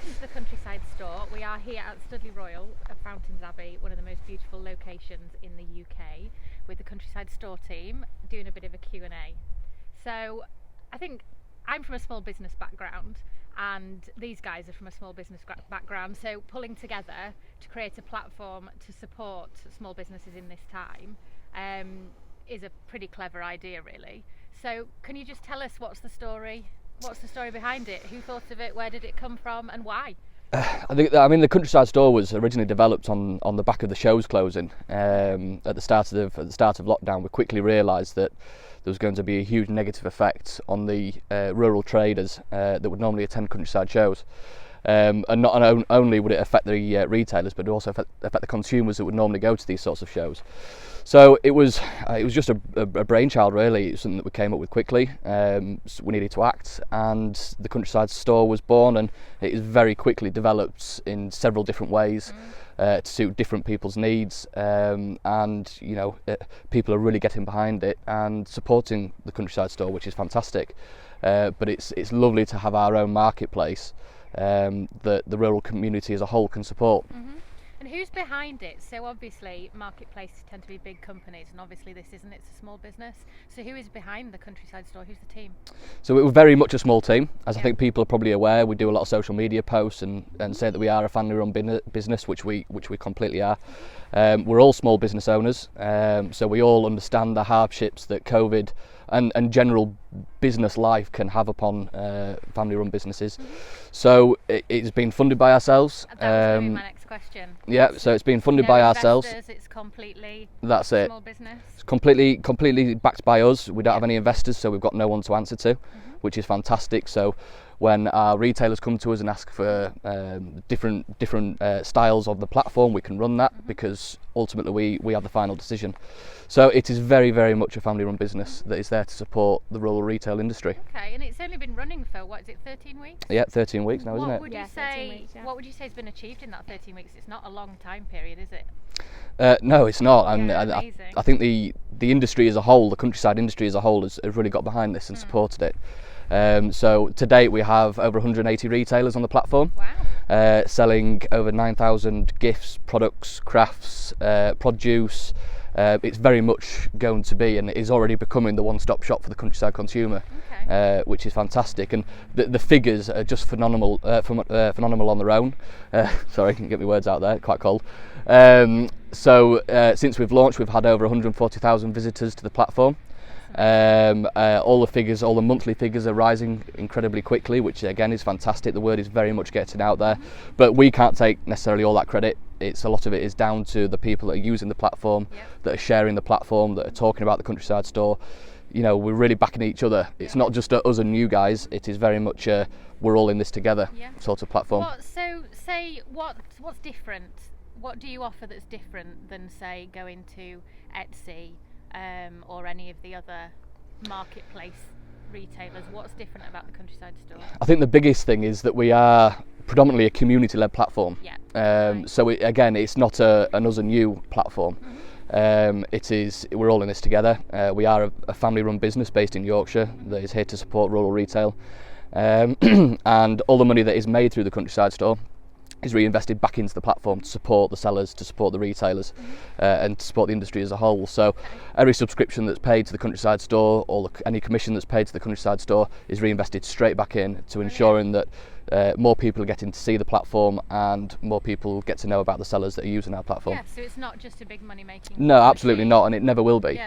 welcome to the Countryside Store. We are here at Studley Royal at Fountains Abbey, one of the most beautiful locations in the UK, with the Countryside Store team doing a bit of a Q&A. So I think I'm from a small business background and these guys are from a small business background, so pulling together to create a platform to support small businesses in this time is a pretty clever idea, really. So can you just tell us what's the story behind it? Who thought of it? Where did it come from, and why? I mean, the Countryside Store was originally developed on the back of the shows closing at the start of lockdown. We quickly realised that there was going to be a huge negative effect on the rural traders that would normally attend Countryside shows. And not only would it affect the retailers, but it would also affect the consumers that would normally go to these sorts of shows. So it was just a brainchild, really. It was something that we came up with quickly. So we needed to act, and the Countryside Store was born, and it is very quickly developed in several different ways to suit different people's needs. And people are really getting behind it and supporting the Countryside Store, which is fantastic. But it's lovely to have our own marketplace that the rural community as a whole can support. And who's behind it? So obviously marketplaces tend to be big companies, and obviously this isn't, it's a small business. So who is behind the Countryside Store? Who's the team? So we're very much a small team, as I think people are probably aware. We do a lot of social media posts and say that we are a family run business, which we completely are. We're all small business owners, so we all understand the hardships that COVID and general business life can have upon family run businesses. So it's been funded by ourselves. That was going to be my next question. Yeah, so it's been funded by ourselves. It's completely That's it. small business. It's completely backed by us. We don't have any investors, so we've got no one to answer to, which is fantastic. So when our retailers come to us and ask for different styles of the platform, we can run that because ultimately we have the final decision. So it is very, very much a family-run business that is there to support the rural retail industry. Okay, and it's only been running for, what is it, 13 weeks? Yeah, 13 weeks now, isn't it? What would you say? What would you say has been achieved in that 13 weeks? It's not a long time period, is it? No, it's not. And Amazing. I think the industry as a whole, the countryside industry as a whole, has really got behind this and supported it. So to date, we have over 180 retailers on the platform. Wow. Selling over 9,000 gifts, products, crafts, produce. It's very much going to be, and it is already becoming, the one-stop shop for the countryside consumer, which is fantastic. And the figures are just phenomenal on their own. Sorry, I can get my words out there, quite cold. So since we've launched, we've had over 140,000 visitors to the platform. All the monthly figures are rising incredibly quickly, which again is fantastic. The word is very much getting out there, but we can't take necessarily all that credit. A lot of it is down to the people that are using the platform, that are sharing the platform, that are talking about the Countryside Store. We're really backing each other. It's not just us and you guys. It is very much we're all in this together sort of platform. What's different? What do you offer that's different than, say, going to Etsy or any of the other marketplace retailers? What's different about the Countryside Store? I think the biggest thing is that we are predominantly a community-led platform. So it's not an us and you platform. We're all in this together. We are a family-run business based in Yorkshire that is here to support rural retail, and all the money that is made through the Countryside Store is reinvested back into the platform to support the sellers, to support the retailers, and to support the industry as a whole. So every subscription that's paid to the Countryside Store, or any commission that's paid to the Countryside Store, is reinvested straight back in to ensuring that more people are getting to see the platform and more people get to know about the sellers that are using our platform. Yeah, so it's not just a big money making. No, absolutely not, and it never will be.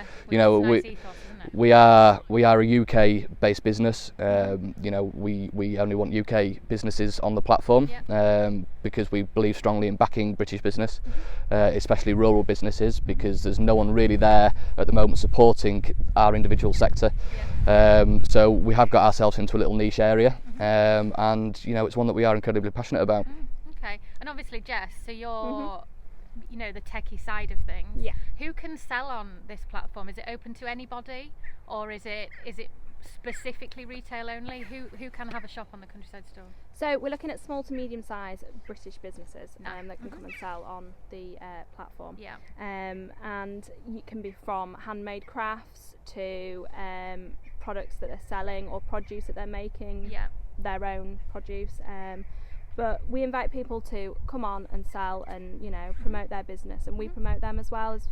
We are a UK based business. We only want UK businesses on the platform because we believe strongly in backing British business, especially rural businesses, because there's no one really there at the moment supporting our individual sector. So we have got ourselves into a little niche area, and it's one that we are incredibly passionate about. Okay, and obviously Jess, so you're the techie side of things. Who can sell on this platform? Is it open to anybody, or is it specifically retail only? Who can have a shop on the Countryside Store? So we're looking at small to medium sized British businesses that can come and sell on the platform. And it can be from handmade crafts to products that they're selling or produce that they're making, their own produce. But we invite people to come on and sell and, you know, promote their business, and we promote them as well as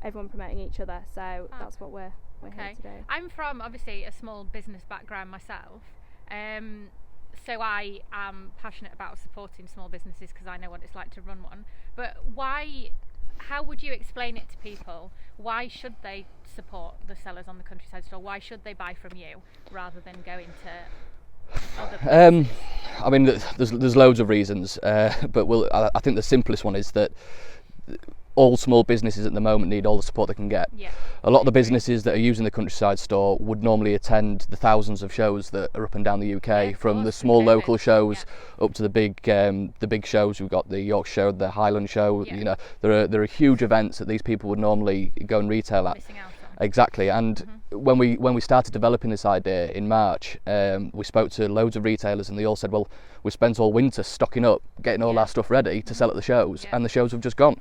everyone promoting each other. So that's what we're here to do. I'm from obviously a small business background myself, so I am passionate about supporting small businesses because I know what it's like to run one. But how would you explain it to people? Why should they support the sellers on the Countryside Store? Why should they buy from you rather than go into other places? I mean, there's loads of reasons, but I think the simplest one is that all small businesses at the moment need all the support they can get. Yeah. A lot of the businesses that are using the Countryside Store would normally attend the thousands of shows that are up and down the UK, from the small local shows up to the big shows. We've got the York Show, the Highland Show. You know, there are huge events that these people would normally go and retail at. Missing out on. Exactly, and when we started developing this idea in March, we spoke to loads of retailers, and they all said, well, we spent all winter stocking up, getting all our stuff ready to sell at the shows, and the shows have just gone.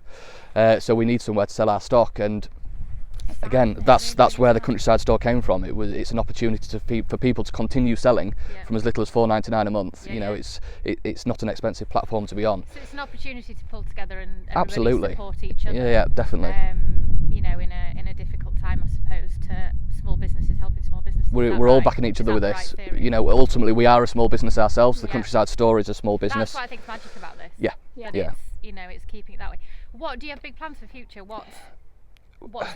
So we need somewhere to sell our stock, and again, that's where the Countryside Store came from. It's an opportunity for people to continue selling from as little as $4.99 a month. It's not an expensive platform to be on. So it's an opportunity to pull together and Absolutely. really support each other. Yeah, definitely. You know, in a difficult time, I suppose, to small businesses, helping small businesses. We're all backing each other with this. You know, ultimately we are a small business ourselves. The Countryside Store is a small business. That's what I think is magic about this. Yeah. It's, you know, it's keeping it that way. Do you have big plans for the future? What's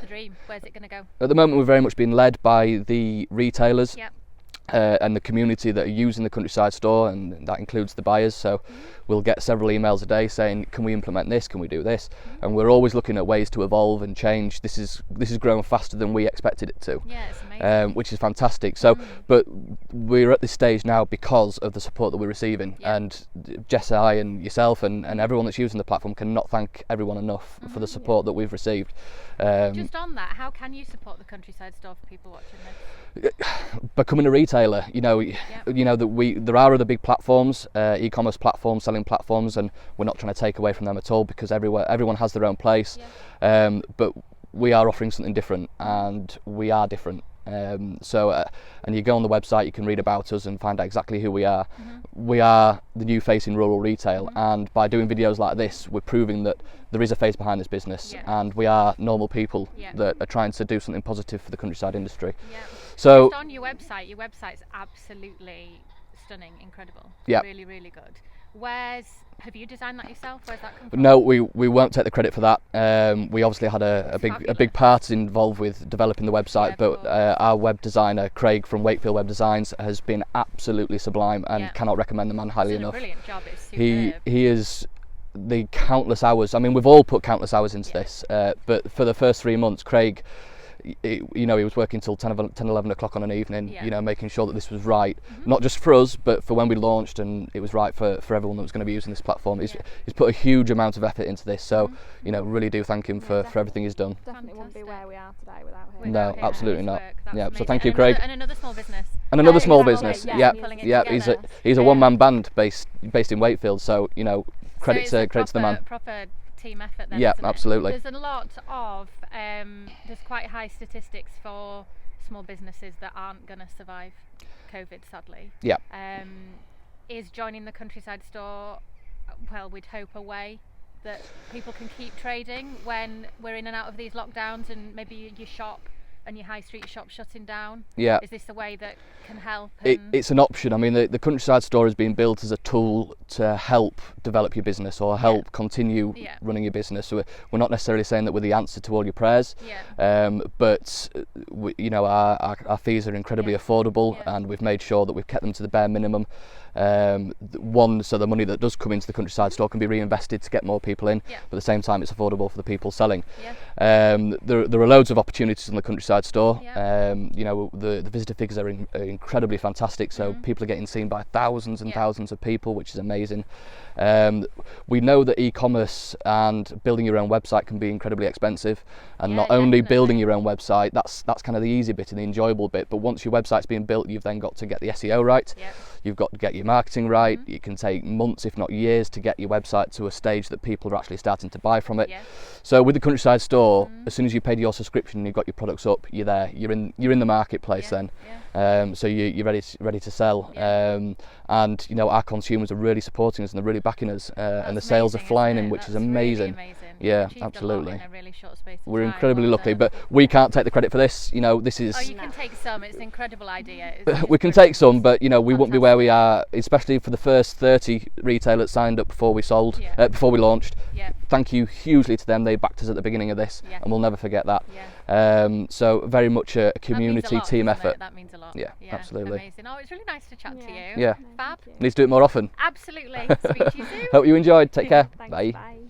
the dream? Where's it going to go? At the moment, we're very much being led by the retailers. Yep. And the community that are using the Countryside Store, and that includes the buyers. So we'll get several emails a day saying, can we implement this, can we do this? And we're always looking at ways to evolve and change. This is growing faster than we expected it to. Yeah, it's amazing. Which is fantastic. So but we're at this stage now because of the support that we're receiving, and Jess, I and yourself and everyone that's using the platform cannot thank everyone enough for the support that we've received. Just on that, how can you support the Countryside Store for people watching this? Becoming a retailer, you know that there are other big platforms, e-commerce platforms, selling platforms, and we're not trying to take away from them at all, because everyone has their own place. But we are offering something different, and we are different. And you go on the website, you can read about us and find out exactly who we are. We are the new face in rural retail, and by doing videos like this, we're proving that there is a face behind this business, and we are normal people that are trying to do something positive for the countryside industry. So just on your website's absolutely stunning, incredible. Really, really good. Have you designed that yourself? Where's that come from? No, we won't take the credit for that. We obviously had a big part involved with developing the website, but our web designer Craig from Wakefield Web Designs has been absolutely sublime, and cannot recommend the man highly enough. He's done a brilliant job. It's superb. He is the countless hours. I mean, we've all put countless hours into this, but for the first 3 months, Craig, he was working till 10, 11 o'clock on an evening, making sure that this was right, not just for us, but for when we launched, and it was right for everyone that was going to be using this platform. He's put a huge amount of effort into this, so really do thank him for everything he's done. Definitely wouldn't be where we are today without him. No, absolutely not. Amazing. So thank you, Craig. And another small business. And another small business. Yeah. He's a one-man band based in Wakefield, so credit to the man. Proper team effort then, yeah, isn't it? absolutely. There's a lot of there's quite high statistics for small businesses that aren't going to survive COVID, sadly. Yeah. Is joining the Countryside Store, well, we'd hope, a way that people can keep trading when we're in and out of these lockdowns, and maybe your shop and your high street shop shutting down? Yeah. Is this a way that can help? It's an option. I mean, the Countryside Store has been built as a tool to help develop your business or help continue running your business. So we're not necessarily saying that we're the answer to all your prayers, but our fees are incredibly affordable, and we've made sure that we've kept them to the bare minimum. So the money that does come into the Countryside Store can be reinvested to get more people in, but at the same time it's affordable for the people selling. There are loads of opportunities on the Countryside Store. The visitor figures are incredibly fantastic, so people are getting seen by thousands and thousands of people, which is amazing. amazing. We know that e-commerce and building your own website can be incredibly expensive, and not only building your own website, that's kind of the easy bit and the enjoyable bit, but once your website's been built, you've then got to get the SEO right, you've got to get your marketing right. It can take months if not years to get your website to a stage that people are actually starting to buy from it. So with the Countryside store, as soon as you've paid your subscription and you've got your products up, you're there, you're in the marketplace then. So you're ready to sell, and you know, our consumers are really supporting us and they're really backing us, and the sales are flying in, which is amazing. Really yeah, absolutely. In a really short space of We're time, incredibly lucky, but we can't take the credit for this. You know, this is. Oh, you can take some. It's an incredible idea. We can take some, but you know, we wouldn't be where we are, especially for the first 30 retailers signed up before we sold, before we launched. Thank you hugely to them. They backed us at the beginning of this, and we'll never forget that. So very much a community team effort. That means a lot. Yeah, absolutely. Amazing. Oh, it's really nice to chat to you. Yeah. Fab. Need to do it more often. Absolutely. Speak to you soon. Hope you enjoyed. Take care. Thanks, Bye. Bye.